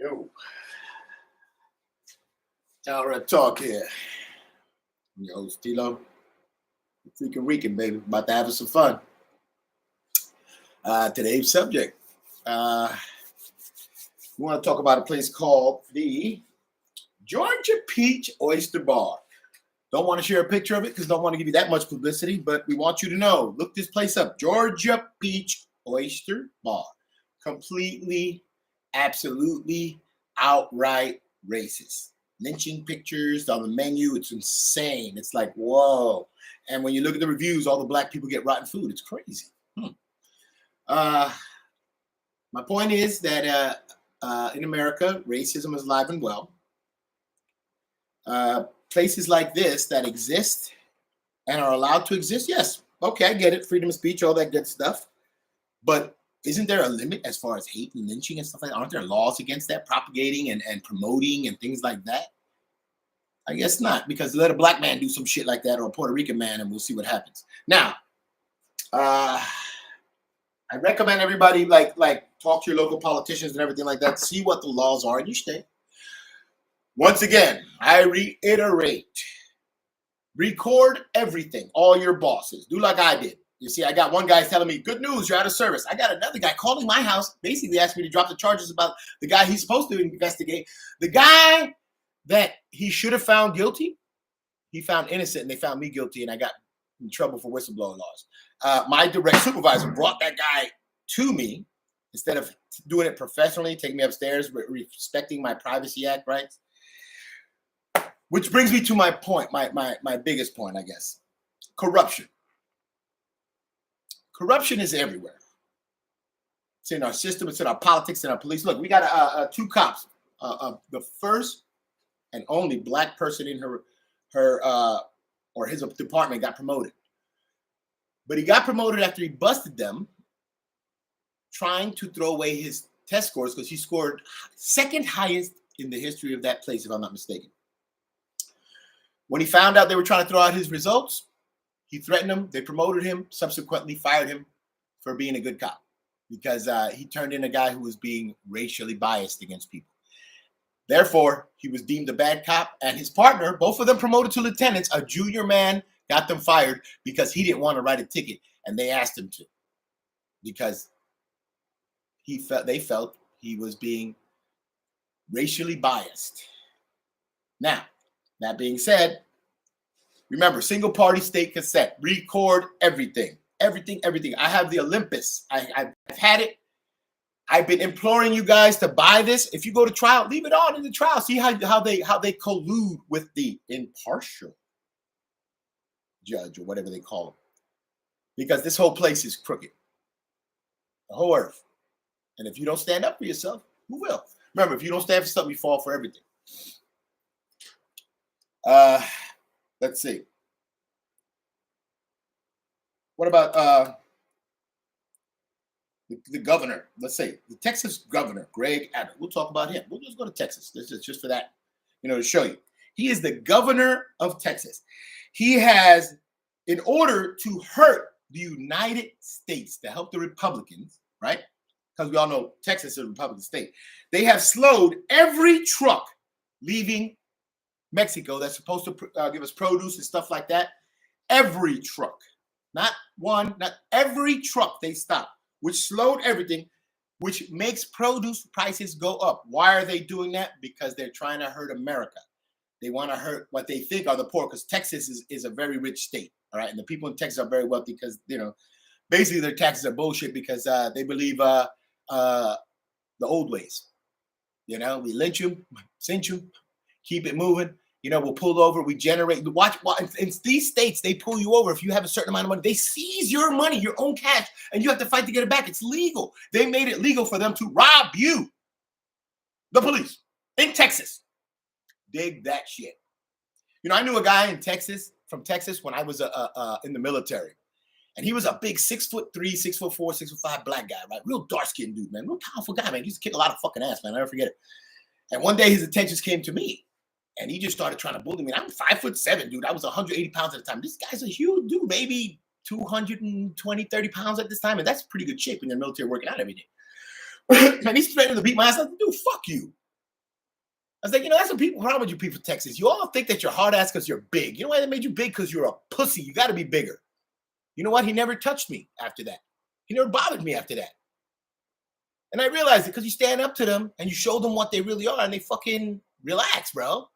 Yo, Tower Talk here. I'm your host, Tilo. Freaking Rican, baby. About to have some fun. Today's subject. We want to talk about a place called the Georgia Peach Oyster Bar. Don't want to share a picture of it because don't want to give you that much publicity, but we want you to know. Look this place up. Georgia Peach Oyster Bar. Completely, absolutely, outright racist. Lynching pictures on the menu. It's insane. It's like, whoa. And when you look at the reviews, all the black people get rotten food. It's crazy. My point is that in America, racism is alive and well. Places like this that exist and are allowed to exist, yes. Okay, I get it. Freedom of speech, all that good stuff. But isn't there a limit as far as hate and lynching and stuff like that? Aren't there laws against that, propagating and promoting and things like that? I guess not, because let a black man do some shit like that or a Puerto Rican man and we'll see what happens. Now, I recommend everybody like talk to your local politicians and everything like that. See what the laws are in your state. Once again, I reiterate, record everything, all your bosses. Do like I did. You see, I got one guy telling me, good news, you're out of service. I got another guy calling my house, basically asking me to drop the charges about the guy he's supposed to investigate. The guy that he should have found guilty, he found innocent, and they found me guilty, and I got in trouble for whistleblower laws. My direct supervisor brought that guy to me instead of doing it professionally, taking me upstairs, respecting my Privacy Act rights. Which brings me to my point, my biggest point, I guess. Corruption. Corruption is everywhere. It's in our system. It's in our politics, in our police. Look, we got two cops. The first and only black person in her or his department got promoted. But he got promoted after he busted them trying to throw away his test scores because he scored second highest in the history of that place, if I'm not mistaken. When he found out they were trying to throw out his results, he threatened them. They promoted him, subsequently fired him for being a good cop because he turned in a guy who was being racially biased against people. Therefore, he was deemed a bad cop, and his partner, both of them promoted to lieutenants, a junior man, got them fired because he didn't want to write a ticket, and they asked him to because they felt he was being racially biased. Now, that being said, remember, single party state cassette, record everything. I have the Olympus. I've had it. I've been imploring you guys to buy this. If you go to trial, leave it on in the trial. See how they collude with the impartial judge or whatever they call him. Because this whole place is crooked. The whole earth. And if you don't stand up for yourself, who will? Remember, if you don't stand for something, you fall for everything. Let's see. What about the governor? Let's say the Texas governor, Greg Abbott. We'll talk about him. We'll just go to Texas. This is just for that, to show you. He is the governor of Texas. He has, in order to hurt the United States, to help the Republicans, right? Because we all know Texas is a Republican state. They have slowed every truck leaving Mexico that's supposed to give us produce and stuff like that. Every truck, not one, not every truck they stop, which slowed everything, which makes produce prices go up. Why are they doing that? Because they're trying to hurt America. They want to hurt what they think are the poor, because Texas is a very rich state, all right? And the people in Texas are very wealthy because, basically their taxes are bullshit because they believe the old ways. We lynch them, cinch them, keep it moving. We'll pull over. We generate. Watch. In these states, they pull you over if you have a certain amount of money. They seize your money, your own cash, and you have to fight to get it back. It's legal. They made it legal for them to rob you. The police in Texas. Dig that shit. I knew a guy in Texas, from Texas, when I was in the military. And he was a big 6'3", 6'4", 6'5" black guy, right? Real dark-skinned dude, man. Real powerful guy, man. He used to kick a lot of fucking ass, man. I'll never forget it. And one day his attentions came to me. And he just started trying to bully me. I'm 5'7", dude. I was 180 pounds at the time. This guy's a huge dude, maybe 220, 30 pounds at this time. And that's pretty good shape when you're in the military working out every day. And he's threatening to beat my ass. I'm like, dude, fuck you. was like, that's what people problem with you people in Texas. You all think that you're hard ass because you're big. You know why they made you big? Because you're a pussy. You got to be bigger. You know what? He never touched me after that. He never bothered me after that. And I realized it because you stand up to them and you show them what they really are and they fucking relax, bro.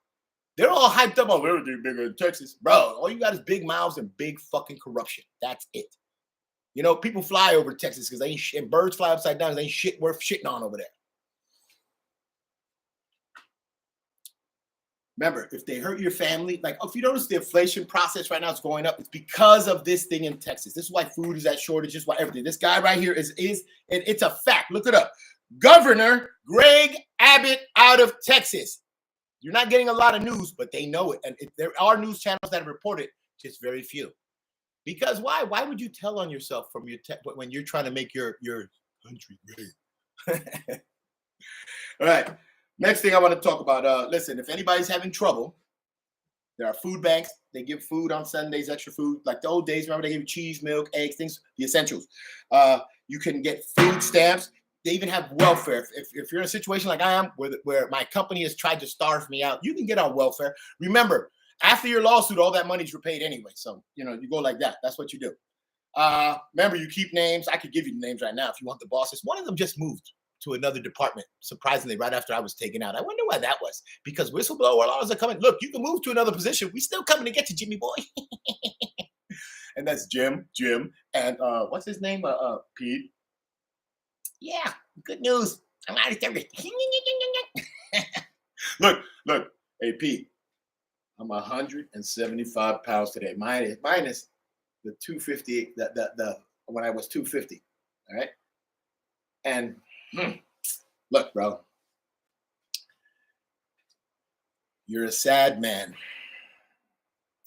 They're all hyped up on everything bigger in Texas. Bro, all you got is big mouths and big fucking corruption. That's it. People fly over Texas because they ain't shit. And birds fly upside down. They ain't shit worth shitting on over there. Remember, if they hurt your family, like if you notice the inflation process right now is going up, it's because of this thing in Texas. This is why food is at shortage. This is why everything. This guy right here is it's a fact. Look it up. Governor Greg Abbott out of Texas. You're not getting a lot of news, but they know it. And there are news channels that have reported, just very few. Because why? Why would you tell on yourself from your when you're trying to make your country great? All right. Next thing I want to talk about. Listen, if anybody's having trouble, there are food banks. They give food on Sundays, extra food, like the old days. Remember, they give you cheese, milk, eggs, things, the essentials. You can get food stamps. They even have welfare. If you're in a situation like I am, where my company has tried to starve me out, you can get on welfare. Remember, after your lawsuit, all that money's repaid anyway. So, you go like that. That's what you do. Remember, you keep names. I could give you the names right now if you want the bosses. One of them just moved to another department, surprisingly, right after I was taken out. I wonder why that was. Because whistleblower laws are coming. Look, you can move to another position. We still coming to get you, Jimmy boy. And that's Jim, and what's his name? Pete. Yeah, good news. I'm out of service. Look. Hey, Pete. I'm 175 pounds today. Minus the 250. The when I was 250. All right. And look, bro. You're a sad man.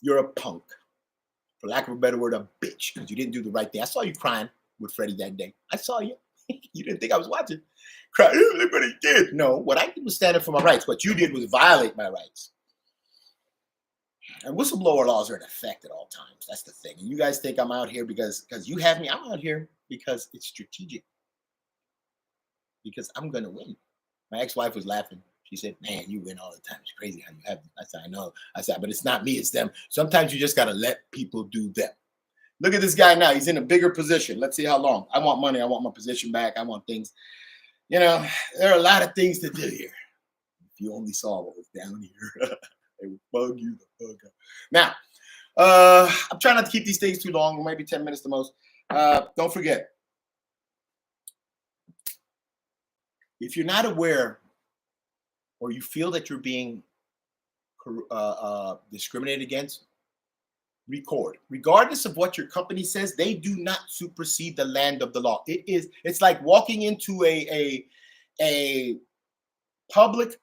You're a punk. For lack of a better word, a bitch, because you didn't do the right thing. I saw you crying with Freddie that day. I saw you. You didn't think I was watching. Cry, look what he did. No, what I did was stand up for my rights. What you did was violate my rights. And whistleblower laws are in effect at all times. That's the thing. And you guys think I'm out here because you have me. I'm out here because it's strategic. Because I'm going to win. My ex-wife was laughing. She said, man, you win all the time. It's crazy how you have it. I said, I know. I said, but it's not me. It's them. Sometimes you just got to let people do them. Look at this guy now. He's in a bigger position. Let's see how long. I want money. I want my position back. I want things. There are a lot of things to do here. If you only saw what was down here, it would bug you the fuck up. Now, I'm trying not to keep these things too long, maybe 10 minutes the most. Don't forget, if you're not aware or you feel that you're being discriminated against, record. Regardless of what your company says, they do not supersede the land of the law. It's like walking into a public,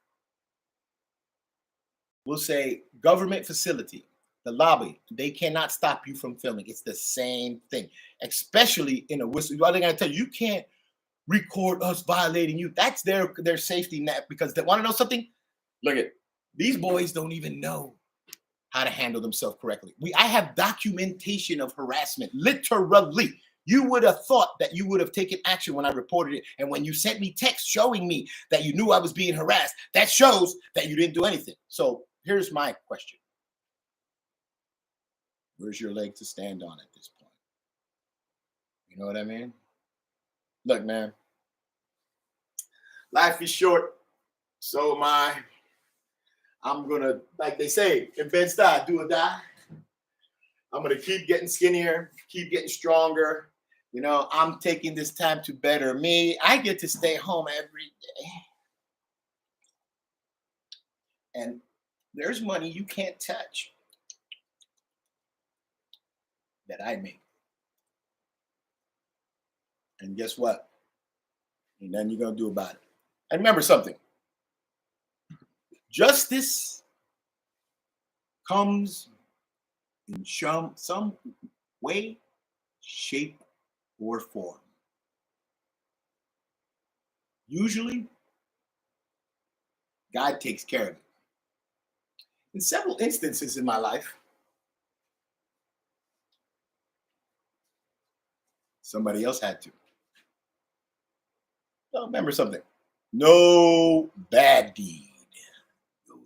we'll say, government facility, the lobby. They cannot stop you from filming. It's the same thing, especially in a whistle. They're going to tell you, you can't record us violating you. That's their safety net, because they want to know something. Look at these boys don't even know how to handle themselves correctly. I have documentation of harassment, literally. You would have thought that you would have taken action when I reported it. And when you sent me text showing me that you knew I was being harassed, that shows that you didn't do anything. So here's my question. Where's your leg to stand on at this point? You know what I mean? Look, man, life is short. So am I. I'm going to, like they say, in Bed-Stuy, do or die. I'm going to keep getting skinnier, keep getting stronger. I'm taking this time to better me. I get to stay home every day. And there's money you can't touch that I make. And guess what? Ain't nothing you're going to do about it. And remember something. Justice comes in some way, shape, or form. Usually, God takes care of it. In several instances in my life, somebody else had to. So remember something. No bad deed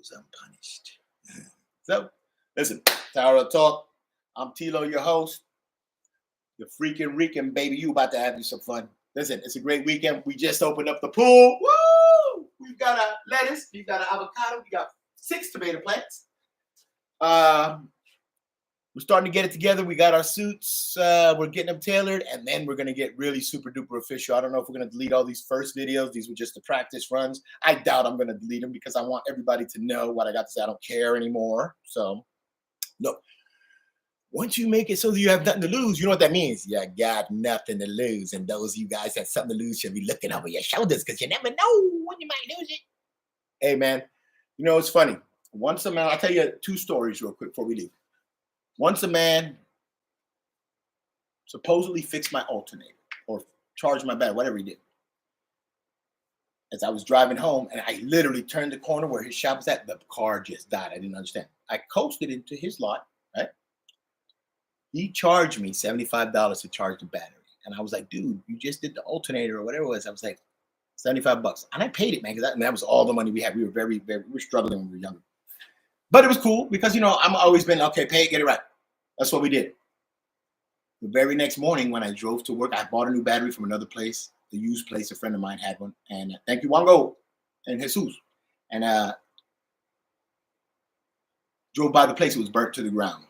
goes unpunished. So, listen, Tower Talk. I'm Tilo, your host. The freaking Rican, baby. You about to have you some fun. Listen, it's a great weekend. We just opened up the pool. Woo! We've got a lettuce. We've got an avocado. We got 6 tomato plants. We're starting to get it together. We got our suits. We're getting them tailored, and then we're going to get really super duper official. I don't know if we're going to delete all these first videos. These were just the practice runs. I doubt I'm going to delete them because I want everybody to know what I got to say. I don't care anymore. So, look, once you make it so that you have nothing to lose, you know what that means? You got nothing to lose. And those of you guys that have something to lose should be looking over your shoulders because you never know when you might lose it. Hey, man, you know, it's funny. Once a man, I'll tell you 2 stories real quick before we leave. Once a man supposedly fixed my alternator or charged my battery, whatever he did. As I was driving home, and I literally turned the corner where his shop was at, the car just died. I didn't understand. I coasted into his lot, right? He charged me $75 to charge the battery. And I was like, dude, you just did the alternator or whatever it was. I was like, $75. And I paid it, man, because that was all the money we had. We were we were struggling when we were younger. But it was cool because, you know, I'm always been, okay, pay it, get it right. That's what we did. The very next morning when I drove to work, I bought a new battery from another place, the used place. A friend of mine had one. And thank you, Wango and Jesus. And drove by the place. It was burnt to the ground.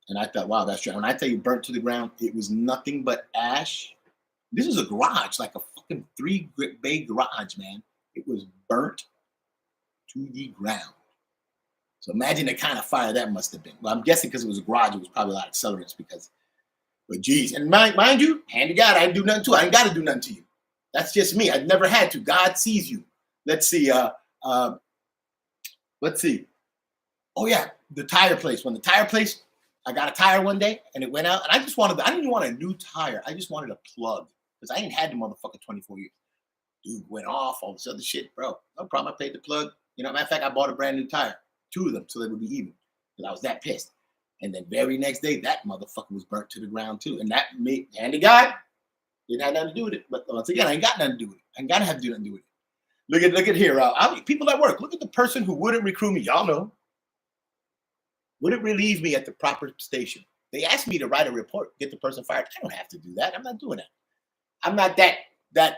And I thought, wow, that's true. When I tell you burnt to the ground, it was nothing but ash. This is a garage, like a fucking 3-bay garage, man. It was burnt to the ground. So imagine the kind of fire that must have been. Well, I'm guessing because it was a garage, it was probably a lot of accelerants but geez. And mind you, hand to God, I didn't do nothing to you. I ain't got to do nothing to you. That's just me. I've never had to. God sees you. Let's see. Let's see. Oh, yeah, the tire place. When the tire place, I got a tire one day and it went out. And I didn't even want a new tire. I just wanted a plug because I ain't had the motherfucker 24 years. Dude went off, all this other shit, bro. No problem. I paid the plug. You know, matter of fact, I bought a brand new tire. 2 of them, so they would be even. Because I was that pissed. And then very next day, that motherfucker was burnt to the ground too. And that made, hand to God, didn't have nothing to do with it. But once again, I ain't got nothing to do with it. I ain't gotta have to do nothing to do with it. Look at here. People at work. Look at the person who wouldn't recruit me. Y'all know. Wouldn't relieve me at the proper station. They asked me to write a report, get the person fired. I don't have to do that. I'm not doing that. I'm not that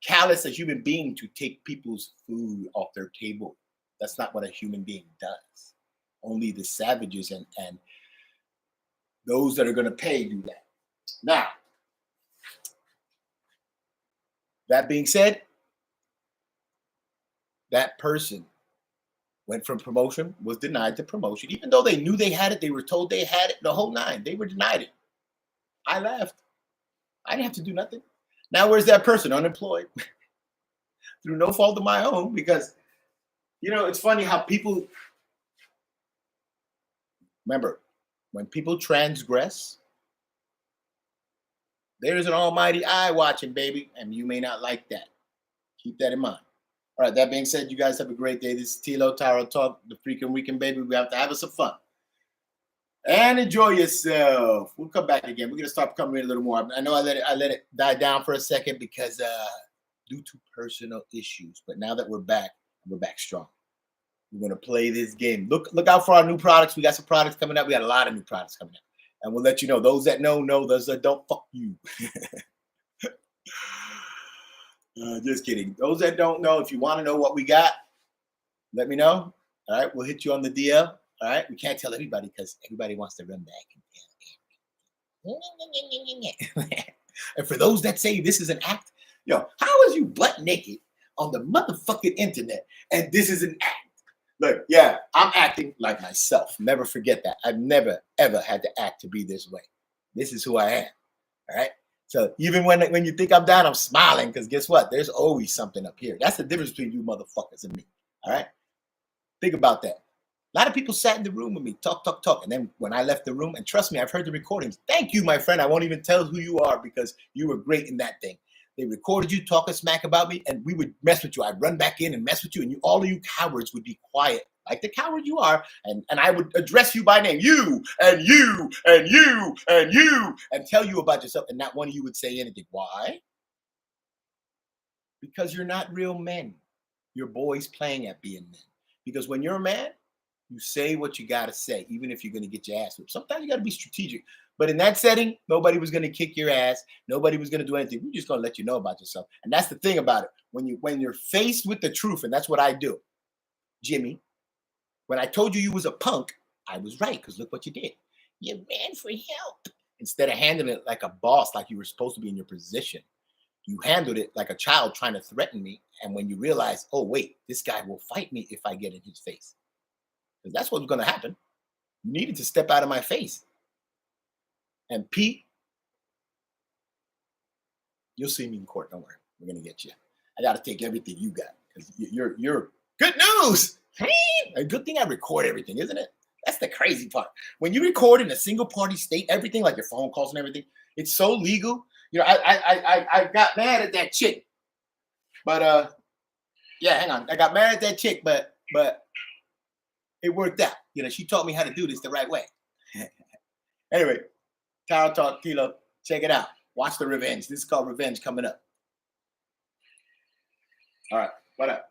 callous a human being to take people's food off their table. That's not what a human being does. Only the savages and those that are going to pay do that. Now, that being said, that person went from promotion, was denied the promotion. Even though they knew they had it, they were told they had it, the whole 9. They were denied it. I left. I didn't have to do nothing. Now, where's that person? Unemployed. Through no fault of my own, because you know, it's funny how people, remember, when people transgress, there is an almighty eye watching, baby, and you may not like that. Keep that in mind. All right, that being said, you guys have a great day. This is Tilo Taro Talk, the freaking weekend, baby. We have to have us some fun. And enjoy yourself. We'll come back again. We're going to start coming in a little more. I know I let it die down for a second because due to personal issues. But now that we're back strong. We're going to play this game. Look out for our new products. We got some products coming up. We got a lot of new products coming up. And we'll let you know. Those that know. Those that don't, fuck you. Just kidding. Those that don't know, if you want to know what we got, let me know. All right. We'll hit you on the DL. All right. We can't tell everybody because everybody wants to run back. And for those that say this is an act, how is you butt naked on the motherfucking internet and this is an act? Look, yeah, I'm acting like myself. Never forget that. I've never, ever had to act to be this way. This is who I am. All right. So even when you think I'm down, I'm smiling because guess what? There's always something up here. That's the difference between you motherfuckers and me. All right. Think about that. A lot of people sat in the room with me, talk. And then when I left the room, and trust me, I've heard the recordings. Thank you, my friend. I won't even tell who you are because you were great in that thing. They recorded you talking smack about me, and we would mess with you. I'd run back in and mess with you, and all of you cowards would be quiet, like the coward you are, and I would address you by name, you, and you, and you, and you, and tell you about yourself, and not one of you would say anything. Why? Because you're not real men. You're boys playing at being men. Because when you're a man, you say what you got to say, even if you're going to get your ass whipped. Sometimes you got to be strategic. But in that setting, nobody was going to kick your ass. Nobody was going to do anything. We're just going to let you know about yourself. And that's the thing about it. When you're faced with the truth, and that's what I do, Jimmy, when I told you was a punk, I was right, because look what you did. You ran for help. Instead of handling it like a boss, like you were supposed to be in your position, you handled it like a child trying to threaten me. And when you realize, oh, wait, this guy will fight me if I get in his face. Because that's what's going to happen. You needed to step out of my face. And Pete, you'll see me in court. Don't worry. We're going to get you. I got to take everything you got, because you're good news. A good thing I record everything, isn't it? That's the crazy part. When you record in a single party state, everything, like your phone calls and everything, it's so legal. You know, I got mad at that chick, but yeah, hang on. I got mad at that chick, but it worked out. You know, she taught me how to do this the right way. Anyway, Taro Talk Kilo, check it out. Watch the Revenge. This is called Revenge, coming up. All right, what up?